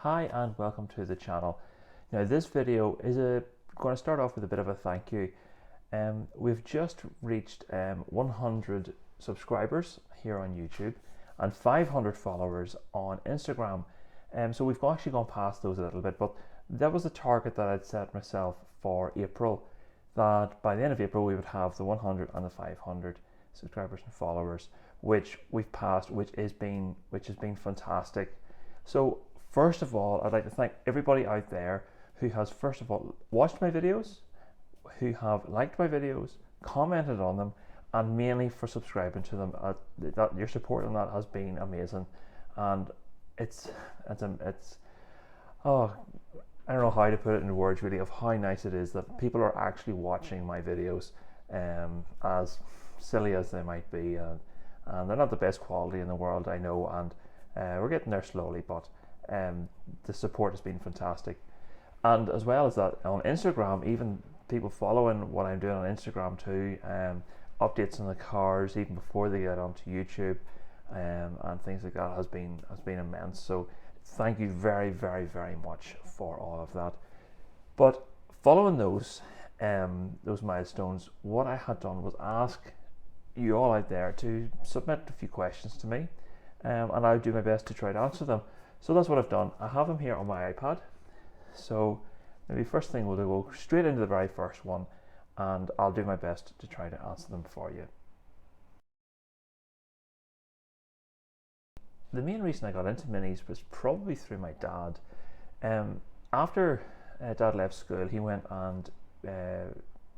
Hi and welcome to the channel. Now this video is going to start off with a bit of a thank you. We've just reached 100 subscribers here on YouTube and 500 followers on Instagram. So we've actually gone past those a little bit, but that was the target that I'd set myself for April, that by the end of April we would have the 100 and the 500 subscribers and followers, which we've passed, which has been fantastic. So first of all, I'd like to thank everybody out there who has first of all watched my videos, who have liked my videos, commented on them, and mainly for subscribing to them. Your support on that has been amazing, and it's oh, I don't know how to put it in words really of how nice it is that people are actually watching my videos, as silly as they might be, and they're not the best quality in the world, I know, and we're getting there slowly, but the support has been fantastic. And as well as that, on Instagram, even people following what I'm doing on Instagram too, updates on the cars even before they get onto YouTube, and things like that has been immense. So thank you very, very, very much for all of that. But following those milestones, what I had done was ask you all out there to submit a few questions to me, and I'll do my best to try to answer them. So that's what I've done. I have them here on my iPad. So maybe first thing we'll do, we'll go straight into the very first one, and I'll do my best to try to answer them for you. The main reason I got into minis was probably through my dad. After Dad left school, he went and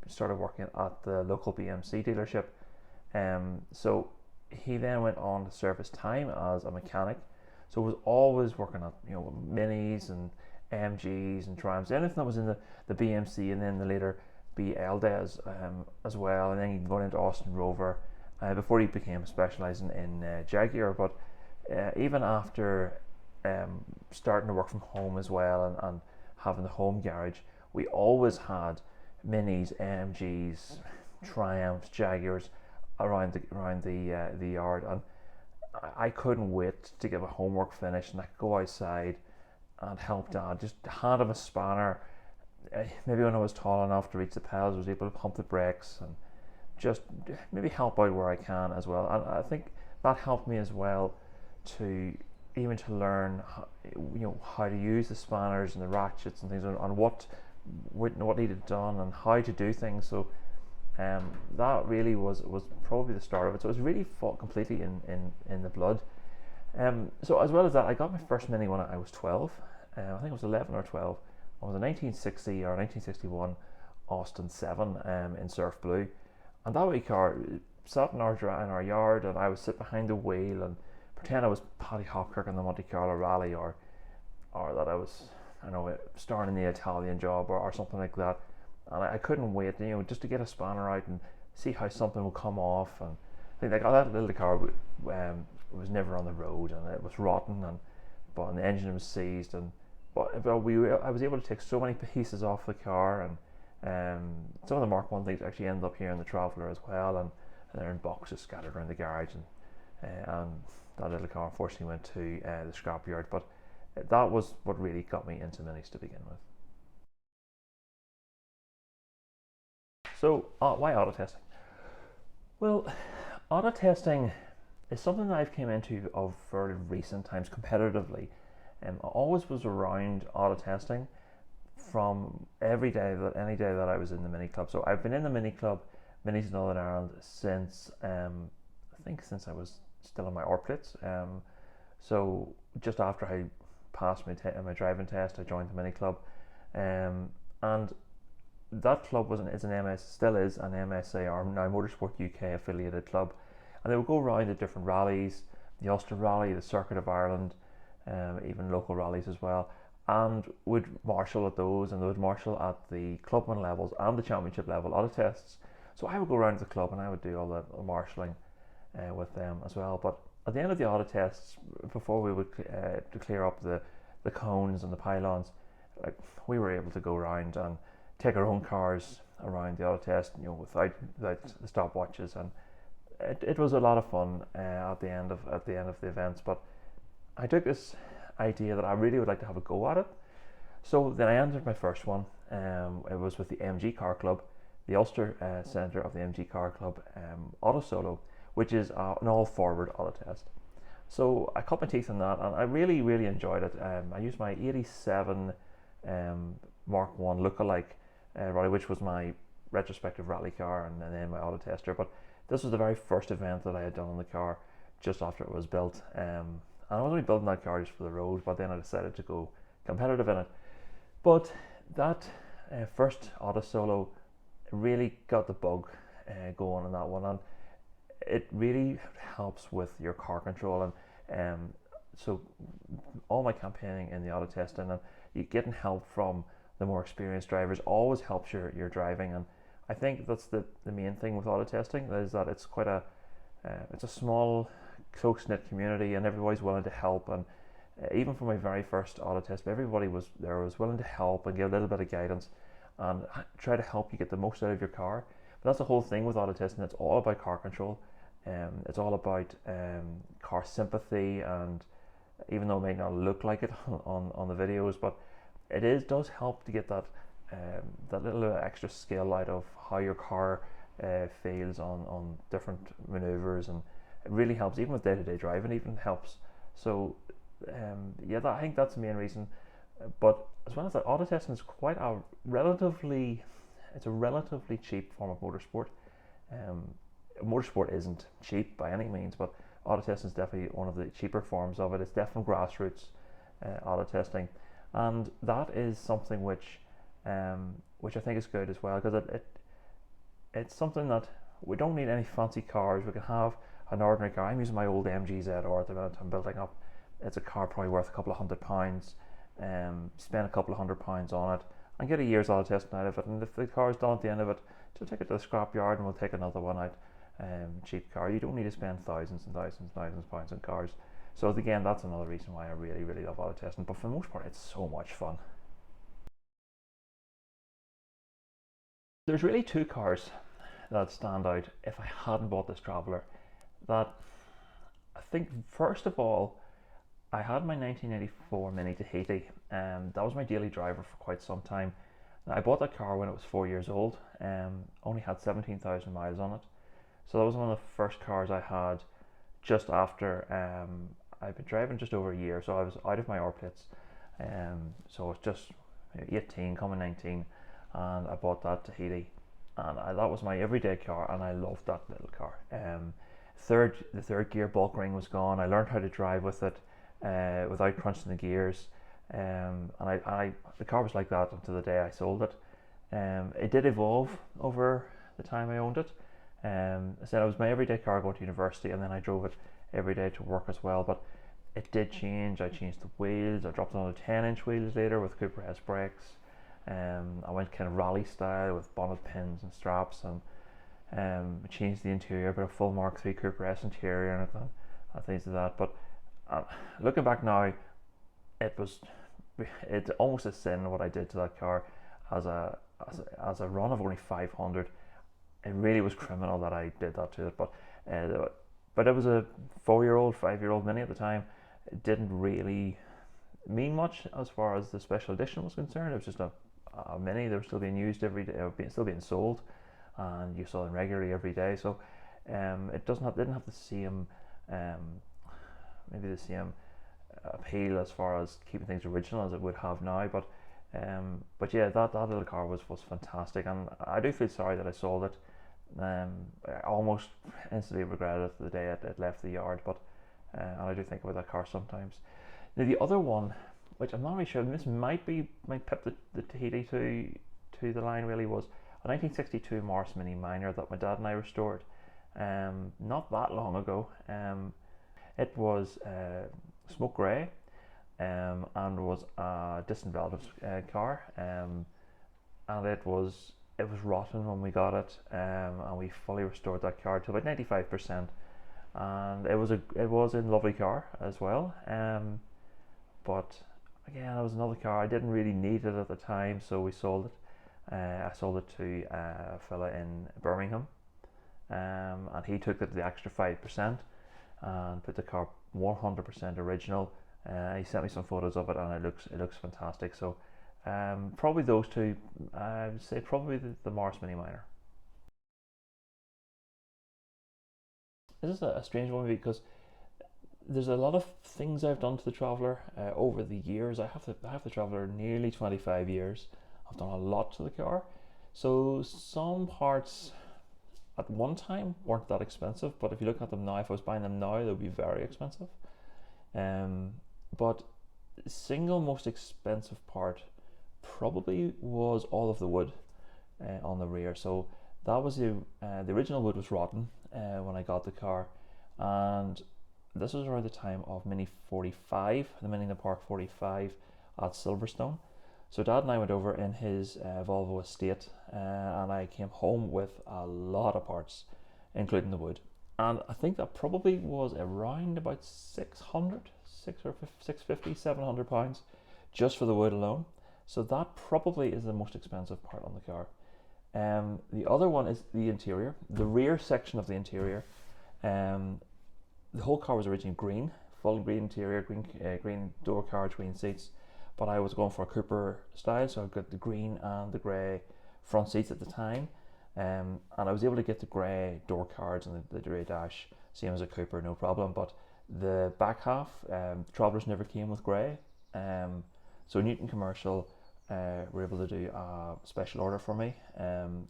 started working at the local BMC dealership. So he then went on to serve his time as a mechanic. So was always working at minis and MGs and Triumphs, anything that was in the BMC, and then the later BL days as well, and then he got into Austin Rover before he became specialising in Jaguar. But even after starting to work from home as well, and having the home garage, we always had minis, AMGs, Triumphs, Jaguars around the yard, and I couldn't wait to get my homework finished and I could go outside and help Dad. Just hand him a spanner. Maybe when I was tall enough to reach the pedals, I was able to pump the brakes and just maybe help out where I can as well. And I think that helped me as well to learn how to use the spanners and the ratchets and things, and what needed done and how to do things. So that really was probably the start of it. So it was really completely in the blood. So as well as that, I got my first mini when I was 12. I think it was 11 or 12. It was a 1960 or 1961 Austin 7 in surf blue, and that wee car sat in our yard, and I would sit behind the wheel and pretend I was Paddy Hopkirk in the Monte Carlo Rally, or that I was, starring in the Italian Job or something like that. And I couldn't wait, just to get a spanner out and see how something would come off. And I think that little car was never on the road, and it was rotten, but the engine was seized, but I was able to take so many pieces off the car, and some of the Mark 1 things actually ended up here in the Traveller as well, and they're in boxes scattered around the garage, and that little car unfortunately went to the scrapyard. But that was what really got me into minis to begin with. So why auto testing? Well, auto testing is something that I've came into of very recent times competitively. I always was around auto testing from any day that I was in the mini club. So I've been in the mini club, Minis in Northern Ireland, since I think since I was still on my R plates. So just after I passed my driving test, I joined the mini club, and that club still is an MSA, or now Motorsport UK affiliated club, and they would go around at different rallies, the Ulster Rally, the Circuit of Ireland, even local rallies as well, and would marshal at those, and they would marshal at the clubman levels and the championship level auto tests. So I would go around to the club and I would do all the marshalling with them as well. But at the end of the auto tests, before we would to clear up the cones and the pylons, we were able to go around and take our own cars around the auto test, without the stopwatches, and it was a lot of fun at the end of the events. But I took this idea that I really would like to have a go at it. So then I entered my first one. It was with the MG Car Club, the Ulster Centre of the MG Car Club Auto Solo, which is an all-forward auto test. So I cut my teeth on that, and I really, really enjoyed it. I used my 87 Mark 1 lookalike rally, which was my retrospective rally car, and then my auto tester. But this was the very first event that I had done on the car just after it was built. And I was only building that car just for the road, but then I decided to go competitive in it. But that first auto solo really got the bug going on that one, and it really helps with your car control. And so all my campaigning in the auto testing, and you getting help from the more experienced drivers always helps your driving. And I think that's the main thing with auto testing, is that it's quite it's a small, close-knit community, and everybody's willing to help. And even for my very first auto test, everybody was willing to help and give a little bit of guidance and try to help you get the most out of your car. But that's the whole thing with auto testing. It's all about car control. It's all about car sympathy, and even though it may not look like it on the videos, but does help to get that little extra skill out of how your car feels on different maneuvers, and it really helps even with day-to-day driving. Even helps. So I think that's the main reason. But as well as that, auto testing is quite a relatively cheap form of motorsport. Motorsport isn't cheap by any means, but auto testing is definitely one of the cheaper forms of it. It's definitely grassroots auto testing, and that is something which I think is good as well, because it's something that we don't need any fancy cars. We can have an ordinary car. I'm using my old MG-ZR at the minute. I'm building up. It's a car probably worth a couple of £100. Spend a couple of £100 on it and get a year's auto testing out of it. And if the car is done at the end of it, just take it to the scrap yard and we'll take another one out. Cheap car. You don't need to spend thousands and thousands and thousands of pounds on cars. So again, that's another reason why I really, really love auto testing. But for the most part, it's so much fun. There's really two cars that stand out if I hadn't bought this Traveller. That I think, first of all, I had my 1984 Mini Tahiti, and that was my daily driver for quite some time. Now, I bought that car when it was 4 years old, only had 17,000 miles on it. So that was one of the first cars I had just after I'd been driving just over a year, so I was out of my R plates. So I was just 18, coming 19, and I bought that Tahiti, and that was my everyday car, and I loved that little car. The third gear bulk ring was gone. I learned how to drive with it without crunching the gears, and the car was like that until the day I sold it. It did evolve over the time I owned it. I said it was my everyday car going to university, and then I drove it every day to work as well. But it did change. I changed the wheels. I dropped on to 10-inch wheels later with Cooper S brakes. I went kind of rally style with bonnet pins and straps, and changed the interior, but a full Mark III Cooper S interior and things like that. But looking back now, it's almost a sin what I did to that car. As a run of only 500, it really was criminal that I did that to it. But it was a 4-year-old, 5-year-old Mini at the time. It didn't really mean much as far as the special edition was concerned. It was just a Mini. They were still being used every day, still being sold, and you saw them regularly every day. So it didn't have the same maybe the same appeal as far as keeping things original as it would have now. But yeah, that little car was fantastic, and I do feel sorry that I sold it. I almost instantly regretted it the day it left the yard, but and I do think about that car sometimes. Now the other one, which I'm not really sure, this might pip the Tahiti to the line really, was a 1962 Morris Mini Minor that my dad and I restored not that long ago. It was smoke grey, and was a distant velvet car, and it was rotten when we got it, and we fully restored that car to about 95%, and it was a lovely car as well. But again, it was another car. I didn't really need it at the time, so we sold it. I sold it to a fella in Birmingham, and he took the extra 5% and put the car 100% original He sent me some photos of it, and it looks fantastic. So probably those two. I would say probably the Morris Mini Minor. This is a strange one because there's a lot of things I've done to the Traveller over the years. I have the Traveller nearly 25 years. I've done a lot to the car. So some parts at one time weren't that expensive, but if you look at them now, if I was buying them now, they would be very expensive. But the single most expensive part probably was all of the wood on the rear. So that was the original wood was rotten when I got the car, and this was around the time of Mini 45, the Mini in the Park 45 at Silverstone. So Dad and I went over in his Volvo Estate, and I came home with a lot of parts, including the wood. And I think that probably was around about 650, 700 pounds just for the wood alone. So that probably is the most expensive part on the car. The other one is the interior, the rear section of the interior. The whole car was originally green, full green interior, green door cards, green seats. But I was going for a Cooper style, so I've got the green and the grey front seats at the time. And I was able to get the grey door cards and the grey dash, same as a Cooper, no problem. But the back half, Travellers never came with grey. So Newton Commercial were able to do a special order for me.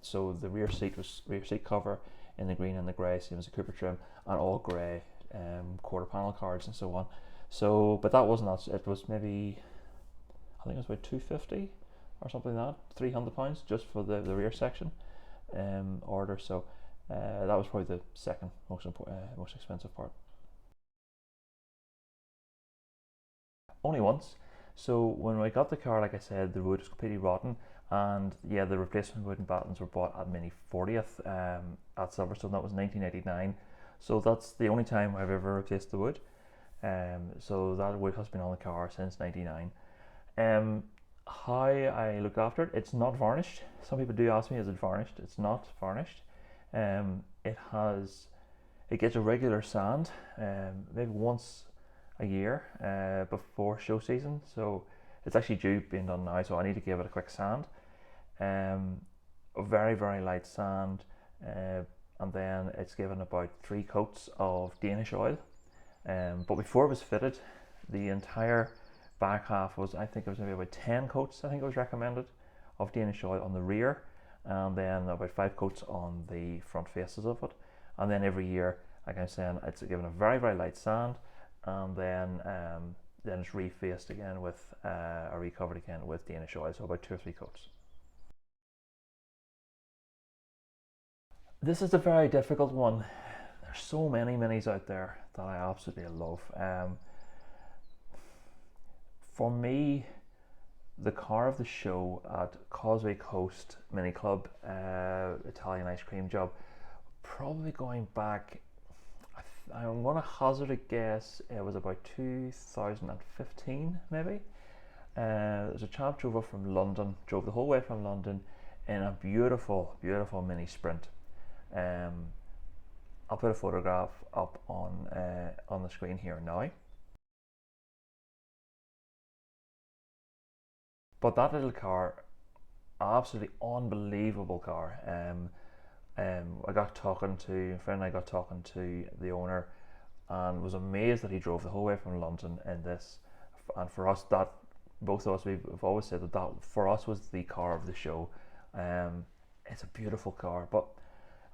So the rear seat cover in the green and the grey, same as a Cooper trim, and all grey quarter panel cards and so on. So, but that wasn't that. It was maybe, I think it was about 250 or something like that, £300 just for the rear section order. So that was probably the second most expensive part. Only once. So when I got the car, like I said, the wood was completely rotten, and yeah, the replacement wooden battens were bought at Mini 40th at Silverstone. That was 1989. So that's the only time I've ever replaced the wood. So that wood has been on the car since '99. How I look after it, it's not varnished. Some people do ask me, is it varnished? It's not varnished. It gets a regular sand, maybe once a year before show season. So it's actually due being done now, so I need to give it a quick sand. A very, very light sand, and then it's given about 3 coats of Danish oil. But before it was fitted, the entire back half was, I think it was maybe about 10 coats, I think it was recommended, of Danish oil on the rear, and then about 5 coats on the front faces of it. And then every year, like I'm saying, it's given a very, very light sand, and then it's refaced again with, or recovered again with Danish oil, so about 2 or 3 coats. This is a very difficult one. There's so many minis out there that I absolutely love. For me, the car of the show at Causeway Coast Mini Club, Italian ice cream job, probably going back, I'm going to hazard a guess, it was about 2015 maybe. There's a chap drove up from London, drove the whole way from London in a beautiful, beautiful mini Sprint. I'll put a photograph up on the screen here now. But that little car, absolutely unbelievable car. I got talking to a friend. I got talking to the owner, and was amazed that he drove the whole way from London in this. And for us, that both of us, we've always said that for us was the car of the show. It's a beautiful car, but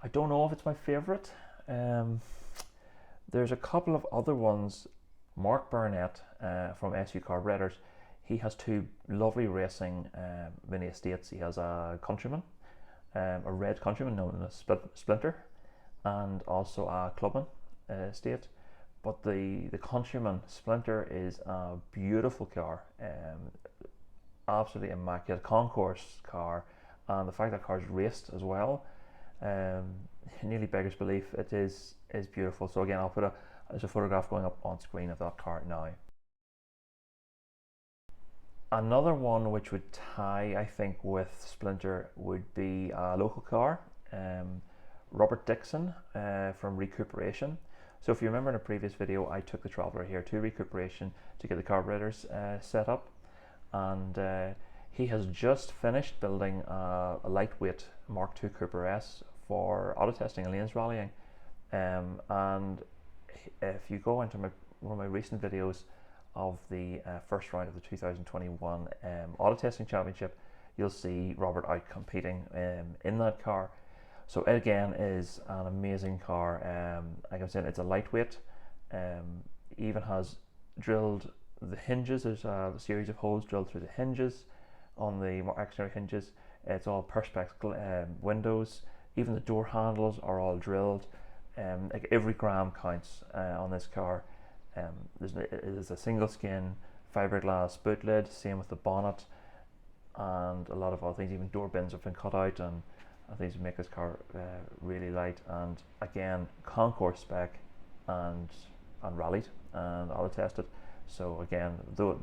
I don't know if it's my favourite. There's a couple of other ones. Mark Burnett from SU Carburetors, he has 2 lovely racing mini estates. He has a Countryman, a red Countryman known as Splinter, and also a Clubman estate. But the Countryman Splinter is a beautiful car, absolutely immaculate concourse car, and the fact that car's raced as well, nearly beggars belief. It is beautiful. So again, I'll put there's a photograph going up on screen of that car now. Another one which would tie, I think, with Splinter would be a local car, Robert Dixon from Recuperation. So if you remember in a previous video, I took the Traveller here to recuperation to get the carburetors set up, and he has just finished building a lightweight Mark II Cooper S for Autotesting and lanes rallying. And if you go into one of my recent videos of the first round of the 2021 Autotesting Championship, you'll see Robert out competing in that car. So it again is an amazing car. Like I'm saying, it's a lightweight. Even has drilled the hinges. There's a series of holes drilled through the hinges on the exterior hinges. It's all perspex windows. Even the door handles are all drilled. Like every gram counts on this car. There's a single skin fiberglass boot lid, same with the bonnet, and a lot of other things. Even door bins have been cut out, and things make this car really light. And again, concourse spec and rallied and auto tested. So again, though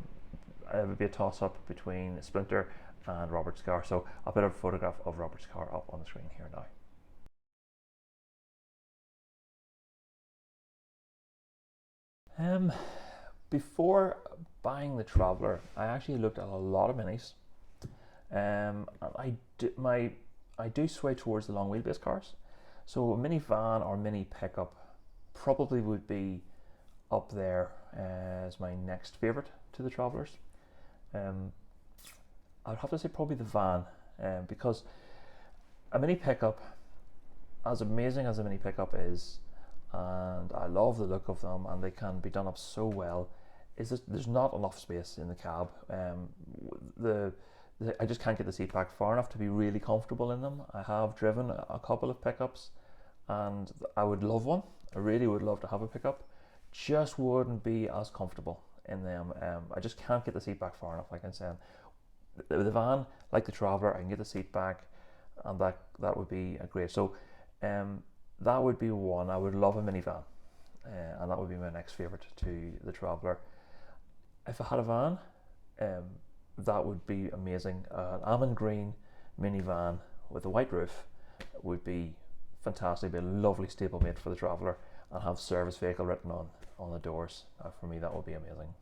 it would be a toss up between Splinter and Robert's car. So I'll put a photograph of Robert's car up on the screen here now. Before buying the Traveller, I actually looked at a lot of minis. I do sway towards the long wheelbase cars. So a minivan or mini pickup probably would be up there as my next favourite to the Travellers. I would have to say probably the van, because a mini pickup, as amazing as a mini pickup is, and I love the look of them, and they can be done up so well, is that there's not enough space in the cab. I just can't get the seat back far enough to be really comfortable in them. I have driven a couple of pickups, and I would love one. I really would love to have a pickup. Just wouldn't be as comfortable in them. I just can't get the seat back far enough, like I'm saying. The van, like the Traveller, I can get the seat back, and that would be great. So that would be one. I would love a minivan, and that would be my next favourite to the Traveller. If I had a van, that would be amazing. An almond green minivan with a white roof would be fantastic. Be a lovely stablemate for the Traveller, and have service vehicle written on the doors. For me, that would be amazing.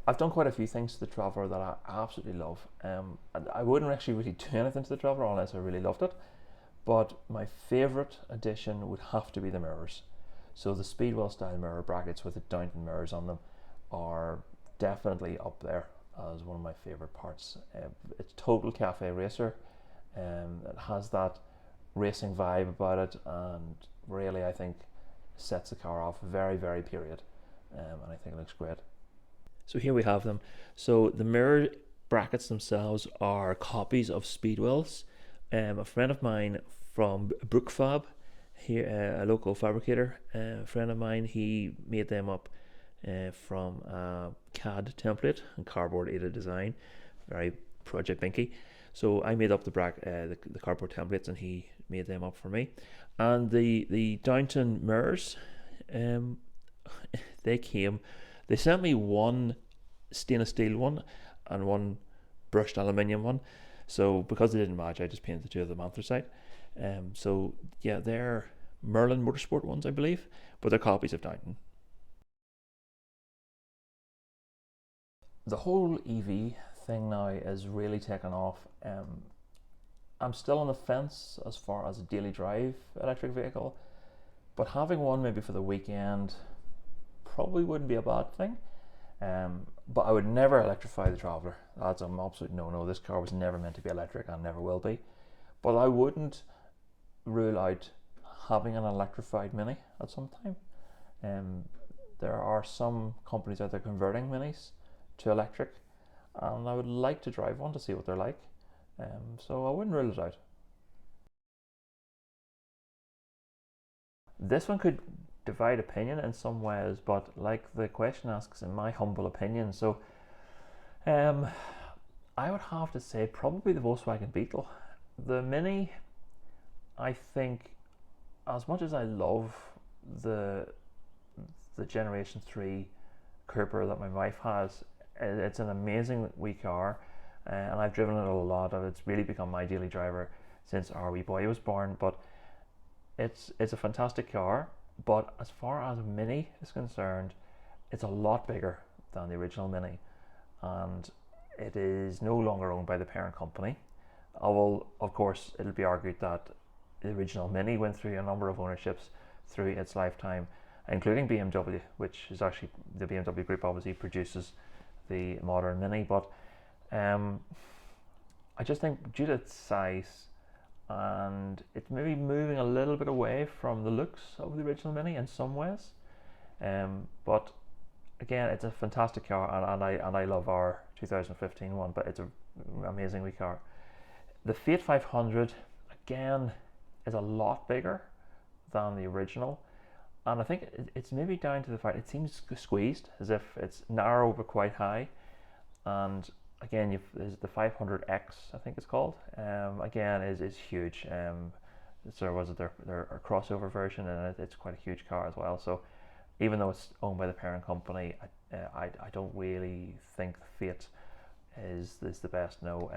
I've done quite a few things to the Traveller that I absolutely love. And I wouldn't actually really do anything to the Traveller unless I really loved it. But my favourite addition would have to be the mirrors. So the Speedwell style mirror brackets with the Downton mirrors on them are definitely up there as one of my favourite parts. It's total cafe racer. It has that racing vibe about it, and really I think sets the car off very, very period. And I think it looks great. So here we have them. So the mirror brackets themselves are copies of Speedwells. A friend of mine from Brookfab, here, a local fabricator, a friend of mine, he made them up from a CAD template and cardboard aided design, very Project Binky. So I made up the cardboard templates, and he made them up for me. And the Downton mirrors, they sent me one stainless steel one and one brushed aluminium one. So because they didn't match, I just painted the two of them anthracite. So yeah, they're Merlin Motorsport ones, I believe, but they're copies of Downton. The whole EV thing now is really taken off. I'm still on the fence as far as a daily drive electric vehicle, but having one maybe for the weekend probably wouldn't be a bad thing. But I would never electrify the Traveller. That's an absolute no-no. This car was never meant to be electric and never will be. But I wouldn't rule out having an electrified Mini at some time. There are some companies out there converting Minis to electric, and I would like to drive one to see what they're like. So I wouldn't rule it out. This one could divide opinion in some ways, but like the question asks, in my humble opinion, so I would have to say probably the Volkswagen Beetle. The Mini, I think, as much as I love the Generation 3 Cooper that my wife has, it's an amazing wee car, and I've driven it a lot, and it's really become my daily driver since our wee boy was born. But it's a fantastic car, but as far as a Mini is concerned, it's a lot bigger than the original Mini, and it is no longer owned by the parent company. Although, of course, it'll be argued that the original Mini went through a number of ownerships through its lifetime, including BMW, which is actually the BMW Group obviously produces the modern Mini. But I just think due to its size and it's maybe moving a little bit away from the looks of the original Mini in some ways. But again, it's a fantastic car, and I love our 2015 one, but it's an amazing wee car. The Fiat 500 again is a lot bigger than the original, and I think it's maybe down to the fact it seems squeezed, as if it's narrow but quite high. And again, the 500X, I think it's called. Again, is huge. So was it their crossover version, and it's quite a huge car as well. So even though it's owned by the parent company, I don't really think the Fiat is the best. No,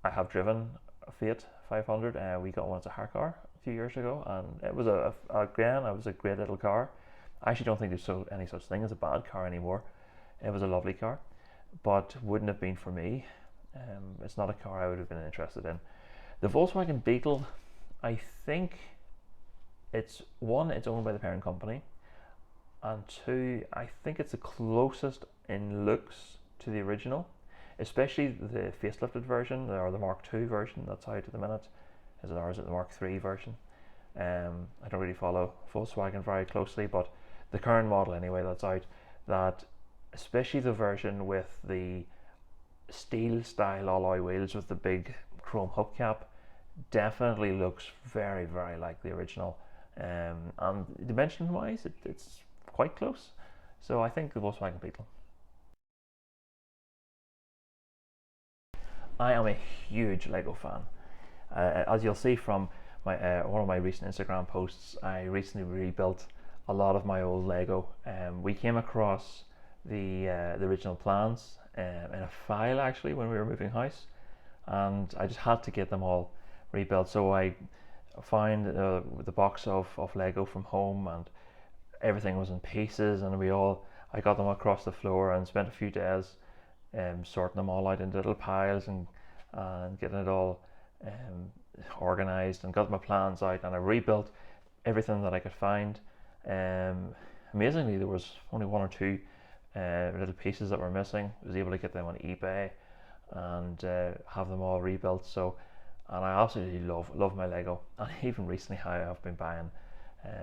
I have driven a Fiat 500. We got one as a hire car a few years ago, and it was it was a great little car. I actually don't think there's any such thing as a bad car anymore. It was a lovely car, but wouldn't have been for me. It's not a car I would have been interested in. The Volkswagen Beetle, I think it's owned by the parent company, and two, I think it's the closest in looks to the original, especially the facelifted version, or the Mark II version that's out at the minute. Is it ours? Is it the Mark III version? I don't really follow Volkswagen very closely, but the current model anyway that's out, that especially the version with the steel style alloy wheels with the big chrome hubcap, definitely looks very, very like the original. And dimension wise, it's quite close. So I think the Volkswagen Beetle. I am a huge Lego fan. As you'll see from my one of my recent Instagram posts, I recently rebuilt a lot of my old Lego. We came across the original plans in a file actually when we were moving house, and I just had to get them all rebuilt. So I found the box of Lego from home, and everything was in pieces, and I got them across the floor and spent a few days sorting them all out into little piles and getting it all organized, and got my plans out, and I rebuilt everything that I could find. Amazingly, there was only one or two little pieces that were missing. I was able to get them on eBay and have them all rebuilt. So, and I absolutely love my Lego, and even recently I have been buying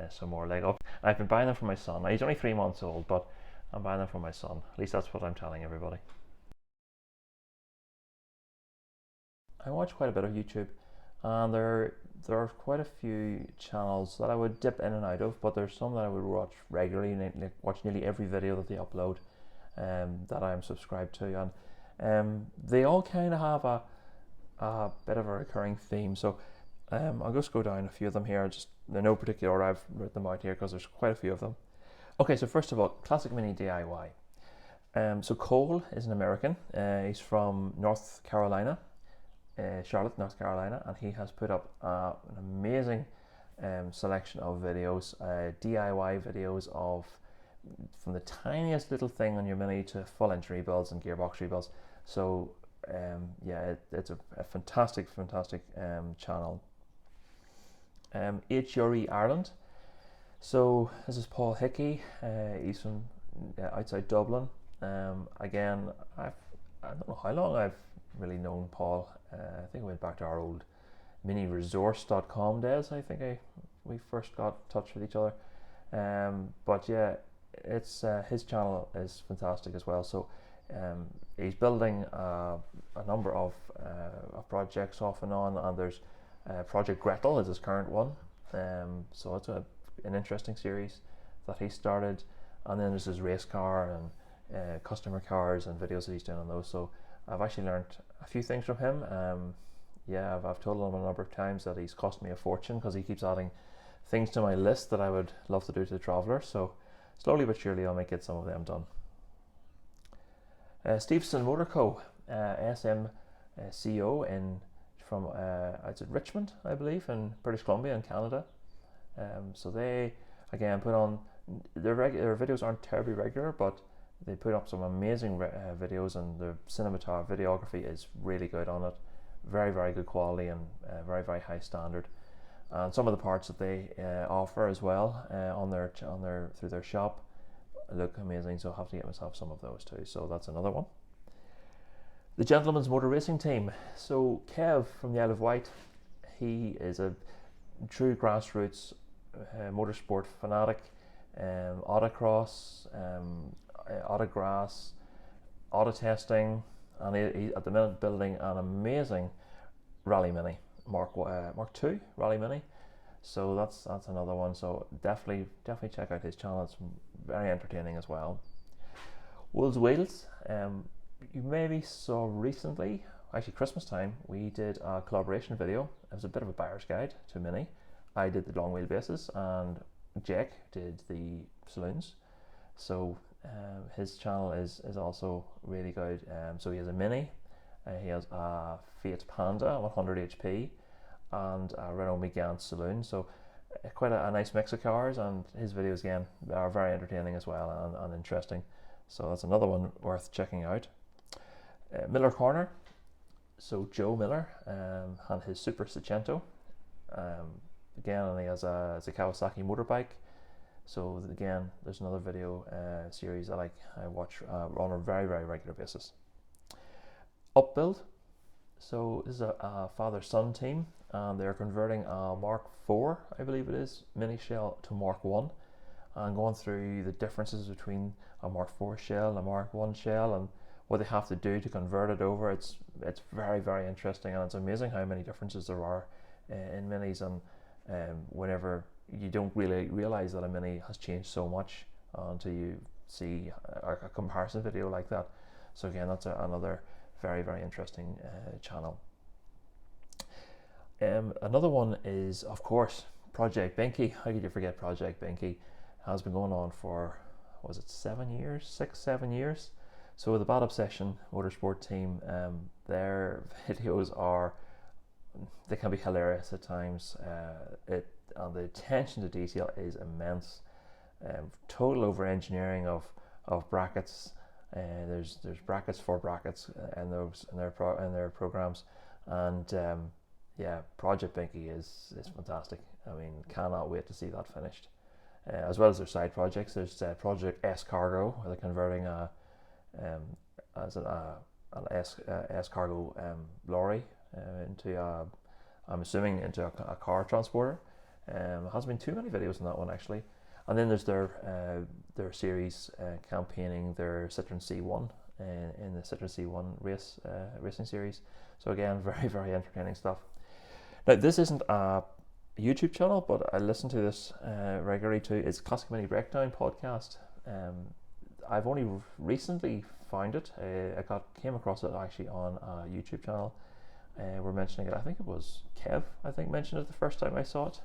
some more Lego. I've been buying them for my son. Now, he's only 3 months old, but I'm buying them for my son. At least that's what I'm telling everybody. I watch quite a bit of YouTube, and there are quite a few channels that I would dip in and out of, but there's some that I would watch regularly, and watch nearly every video that they upload that I'm subscribed to, and they all kind of have a bit of a recurring theme. So I'll just go down a few of them here, just in no particular order. I've written them out here because there's quite a few of them. Okay, so first of all, classic Mini DIY. So Cole is an American. He's from North Carolina, Charlotte, North Carolina, and he has put up an amazing selection of videos, DIY videos from the tiniest little thing on your Mini to full-inch rebuilds and gearbox rebuilds. So yeah, it's a fantastic channel. HRE Ireland. So this is Paul Hickey. He's from outside Dublin. Again, I don't know how long I've really known Paul. I think I went back to our old miniresource.com days. I think we first got in touch with each other. But yeah, it's his channel is fantastic as well. So he's building a number of projects off and on, and there's Project Gretel is his current one. So it's an interesting series that he started, and then there's his race car and customer cars and videos that he's doing on those. So I've actually learned a few things from him. Yeah, I've told him a number of times that he's cost me a fortune because he keeps adding things to my list that I would love to do to the Traveller. So slowly but surely I'll get some of them done. Stevenson Motor Co, SM CEO from it's at Richmond, I believe, in British Columbia in Canada. So they again put on their videos aren't terribly regular, but they put up some amazing videos, and the videography is really good on it. Very, very good quality, and very, very high standard. And some of the parts that they offer as well through their shop look amazing. So I'll have to get myself some of those too. So that's another one. The Gentleman's Motor Racing Team. So Kev from the Isle of Wight, he is a true grassroots motorsport fanatic. Autocross, autograss, Autotesting, and he at the minute building an amazing Rally Mini, Mark II Rally Mini. So that's another one. So definitely check out his channel. It's very entertaining as well. Wolves Wheels. You maybe saw recently, actually Christmas time, we did a collaboration video. It was a bit of a buyer's guide to Mini. I did the long wheelbases, and Jake did the saloons. So his channel is also really good. So he has a Mini, he has a Fiat Panda 100 HP, and a Renault Megane saloon. So quite a nice mix of cars, and his videos again are very entertaining as well, and interesting. So that's another one worth checking out. Miller Corner. So Joe Miller and his Super Seicento. Again, and he has a Kawasaki motorbike. So again, there's another video series that I watch on a very, very regular basis. Upbuild. So this is a father-son team, and they're converting a Mark IV, I believe it is, mini shell to Mark I, and going through the differences between a Mark IV shell and a Mark I shell, and what they have to do to convert it over. It's very, very interesting, and it's amazing how many differences there are in minis, and whenever you don't really realize that a Mini has changed so much until you see a comparison video like that. So again, that's another very, very interesting channel. Another one is, of course, Project Binky. How could you forget Project Binky? Has been going on for, was it 6, 7 years? So the Bad Obsession Motorsport team, their videos they can be hilarious at times. And the attention to detail is immense. Total over engineering of brackets. There's brackets for brackets in their programs, and yeah, Project Binky is fantastic. I mean, cannot wait to see that finished. As well as their side projects, there's Project S Cargo, where they're converting an S Cargo lorry into I'm assuming into a car transporter. There hasn't been too many videos on that one actually. And then there's their series campaigning their Citroen C1 in the Citroen C1 racing series. So again, very, very entertaining stuff. Now this isn't a YouTube channel, but I listen to this regularly too. It's Classic Mini Breakdown podcast. I've only recently found it. I came across it actually on a YouTube channel. We're mentioning it. I think it was Kev. Mentioned it the first time I saw it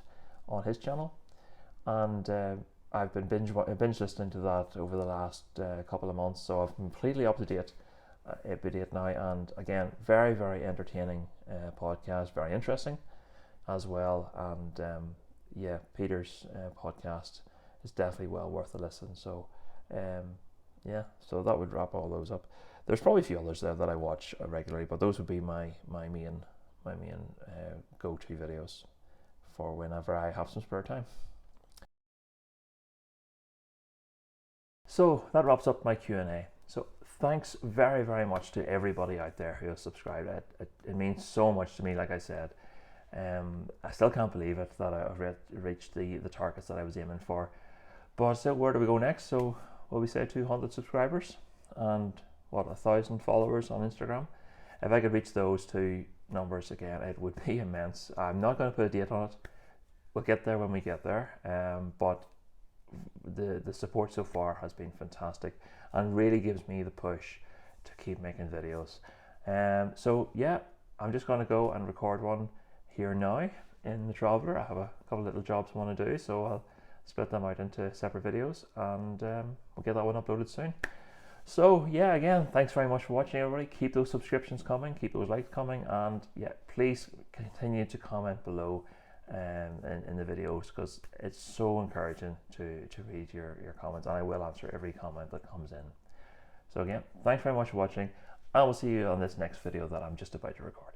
on his channel, and I've been binge listening to that over the last couple of months. So I'm completely up to date now, and again, very, very entertaining podcast, very interesting as well. And yeah, Peter's podcast is definitely well worth a listen. So yeah, so that would wrap all those up. There's probably a few others there that I watch regularly, but those would be my main go-to videos for whenever I have some spare time. So that wraps up my Q&A. So thanks very, very much to everybody out there who has subscribed. It means so much to me, like I said. I still can't believe it that I've reached the targets that I was aiming for. But so where do we go next? So will we say 200 subscribers and 1,000 followers on Instagram? If I could reach those two numbers again, it would be immense. I'm not going to put a date on it. We'll get there when we get there. But the support so far has been fantastic and really gives me the push to keep making videos. So yeah, I'm just going to go and record one here now in the Traveller. I have a couple of little jobs I want to do, so I'll split them out into separate videos, and we'll get that one uploaded soon. So yeah, again, thanks very much for watching, everybody. Keep those subscriptions coming, keep those likes coming, and yeah, please continue to comment below in the videos, because it's so encouraging to read your comments, and I will answer every comment that comes in. So again, thanks very much for watching. I will see you on this next video that I'm just about to record.